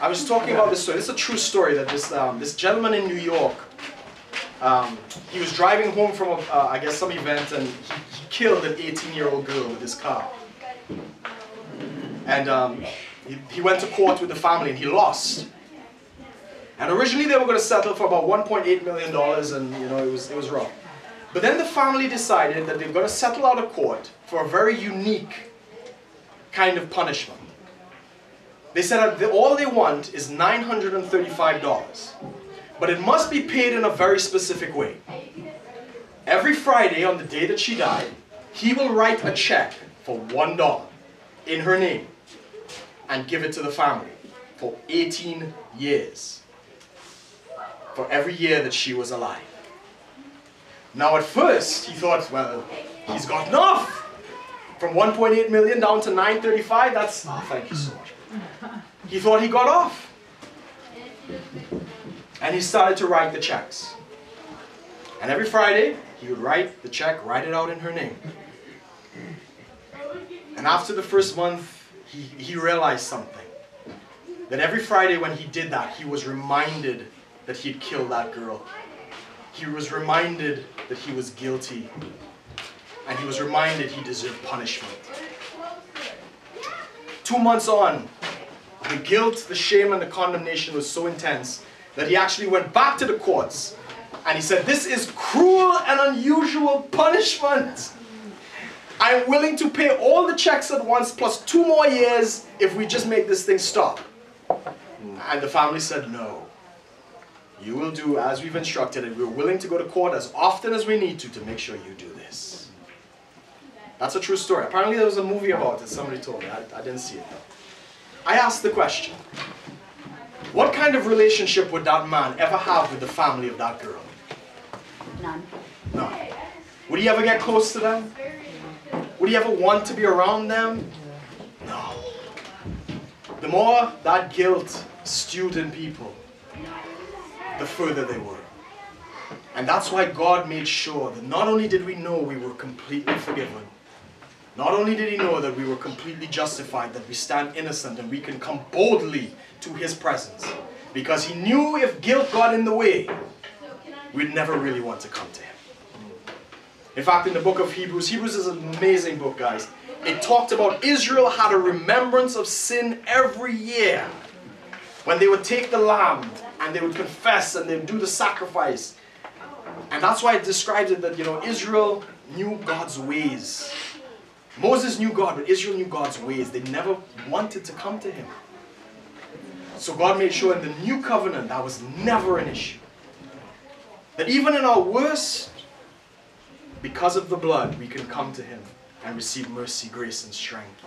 I was talking about this story. This is a true story that this gentleman in New York, he was driving home from I guess some event, and he killed an 18-year-old girl with his car. And he went to court with the family and he lost. And originally they were going to settle for about $1.8 million, and you know, it was rough. But then the family decided that they were going to settle out of court for a very unique kind of punishment. They said that all they want is $935, but it must be paid in a very specific way. Every Friday on the day that she died, he will write a check for $1 in her name and give it to the family for 18 years. For every year that she was alive. Now at first he thought, well, he's got enough. From 1.8 million down to 935, that's, oh, thank you so much. He thought he got off. And he started to write the checks. And every Friday, he would write the check, write it out in her name. And after the first month, he realized something. That every Friday when he did that, he was reminded that he'd killed that girl. He was reminded that he was guilty. And he was reminded he deserved punishment. 2 months on, the guilt, the shame, and the condemnation was so intense that he actually went back to the courts and he said, "This is cruel and unusual punishment. I'm willing to pay all the checks at once plus 2 more years if we just make this thing stop." And the family said, "No. You will do as we've instructed, and we're willing to go to court as often as we need to make sure you do this." That's a true story. Apparently there was a movie about it. Somebody told me. I didn't see it though. I asked the question, what kind of relationship would that man ever have with the family of that girl? None. None. Would he ever get close to them? Would he ever want to be around them? No. The more that guilt stewed in people, the further they were. And that's why God made sure that not only did we know we were completely forgiven, not only did he know that we were completely justified, that we stand innocent and we can come boldly to his presence, because he knew if guilt got in the way, we'd never really want to come to him. In fact, in the book of Hebrews is an amazing book, guys. It talked about Israel had a remembrance of sin every year. When they would take the lamb and they would confess and they would do the sacrifice. And that's why it describes it that, you know, Israel knew God's ways. Moses knew God, but Israel knew God's ways. They never wanted to come to him. So God made sure in the new covenant that was never an issue. That even in our worst, because of the blood, we can come to him and receive mercy, grace, and strength.